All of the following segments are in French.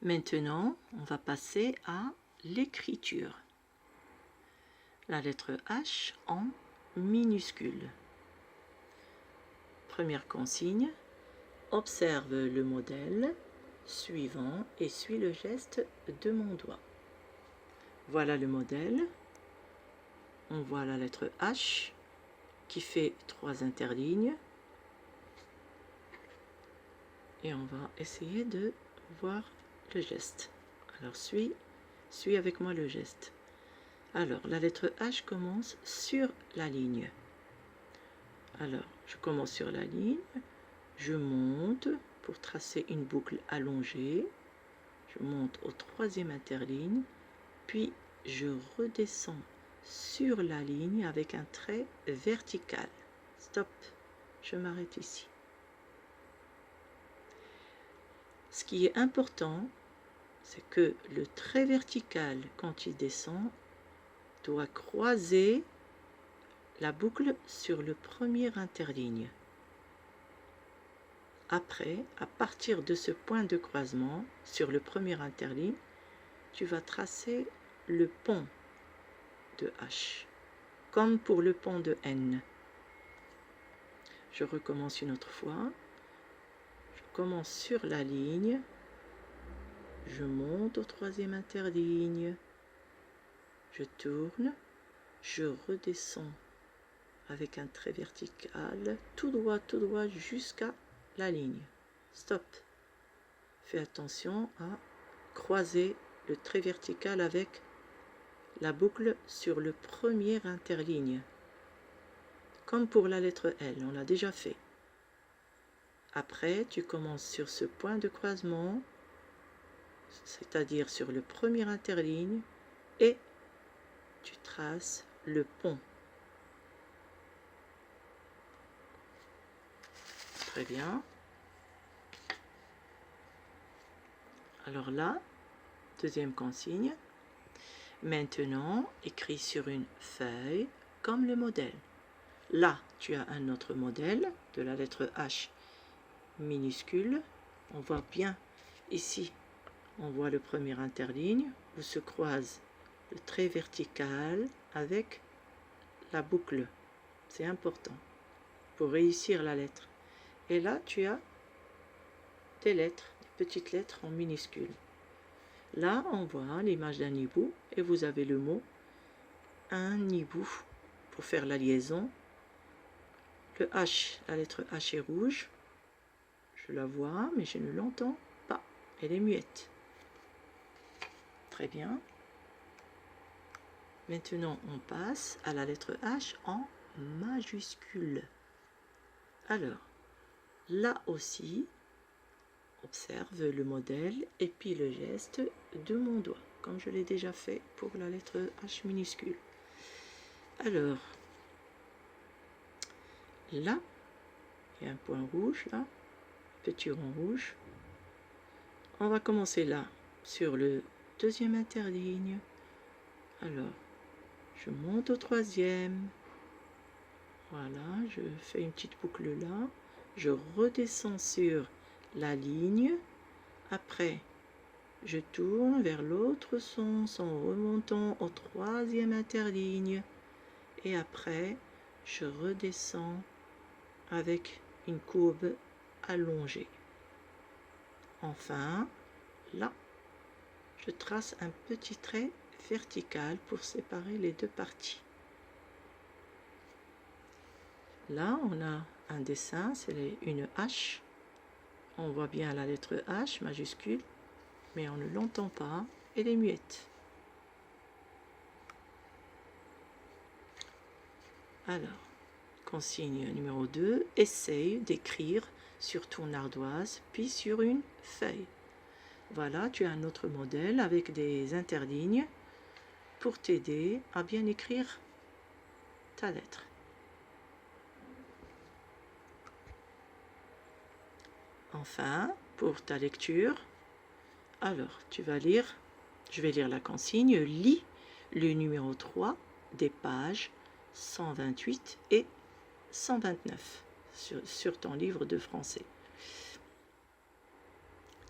Maintenant, on va passer à l'écriture. La lettre H en minuscule. Première consigne, observe le modèle suivant et suis le geste de mon doigt. Voilà le modèle. On voit la lettre H qui fait 3 interlignes. Et on va essayer de voir le geste. Alors, suis avec moi le geste. Alors, la lettre H commence sur la ligne. Alors, je commence sur la ligne, je monte pour tracer une boucle allongée, je monte au 3e interligne, puis je redescends sur la ligne avec un trait vertical. Stop, je m'arrête ici. Ce qui est important, c'est que le trait vertical, quand il descend, doit croiser la boucle sur le premier interligne. Après, à partir de ce point de croisement, sur le premier interligne, tu vas tracer le pont de H, comme pour le pont de N. Je recommence une autre fois. Je commence sur la ligne, je monte au 3e interligne, je tourne, je redescends avec un trait vertical, tout droit jusqu'à la ligne. Stop. Fais attention à croiser le trait vertical avec la boucle sur le premier interligne. Comme pour la lettre L, on l'a déjà fait. Après, tu commences sur ce point de croisement, c'est-à-dire sur le premier interligne, et tu traces le pont. Très bien. Alors là, deuxième consigne. Maintenant, écris sur une feuille comme le modèle. Là, tu as un autre modèle de la lettre H minuscule. On voit bien ici, on voit le premier interligne où se croise le trait vertical avec la boucle. C'est important pour réussir la lettre. Et là, tu as des lettres, des petites lettres en minuscule. Là, on voit l'image d'un hibou et vous avez le mot un hibou pour faire la liaison. Le H, la lettre H est rouge. Je la vois, mais je ne l'entends pas. Elle est muette. Très bien. Maintenant, on passe à la lettre H en majuscule. Alors, là aussi, observe le modèle et puis le geste de mon doigt, comme je l'ai déjà fait pour la lettre H minuscule. Alors, là, il y a un point rouge, là, petit rond rouge. On va commencer là, sur le 2e interligne. Alors, je monte au 3e. Voilà, je fais une petite boucle là. Je redescends sur la ligne. Après, je tourne vers l'autre sens en remontant au 3e interligne. Et après, je redescends avec une courbe allongée. Enfin, là, je trace un petit trait vertical pour séparer les deux parties. Là, on a un dessin, c'est une H. On voit bien la lettre H majuscule, mais on ne l'entend pas, elle est muette. Alors, consigne numéro 2, essaye d'écrire sur ton ardoise, puis sur une feuille. Voilà, tu as un autre modèle avec des interlignes pour t'aider à bien écrire ta lettre. Enfin, pour ta lecture, alors tu vas lire, je vais lire la consigne, lis le numéro 3 des pages 128 et 129 sur ton livre de français.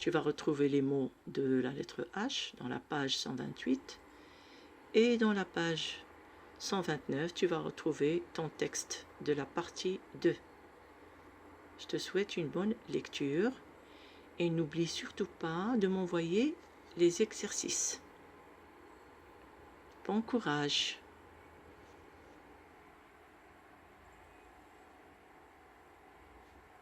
tu vas retrouver les mots de la lettre H dans la page 128 et dans la page 129, tu vas retrouver ton texte de la partie 2. Je te souhaite une bonne lecture et n'oublie surtout pas de m'envoyer les exercices. Bon courage!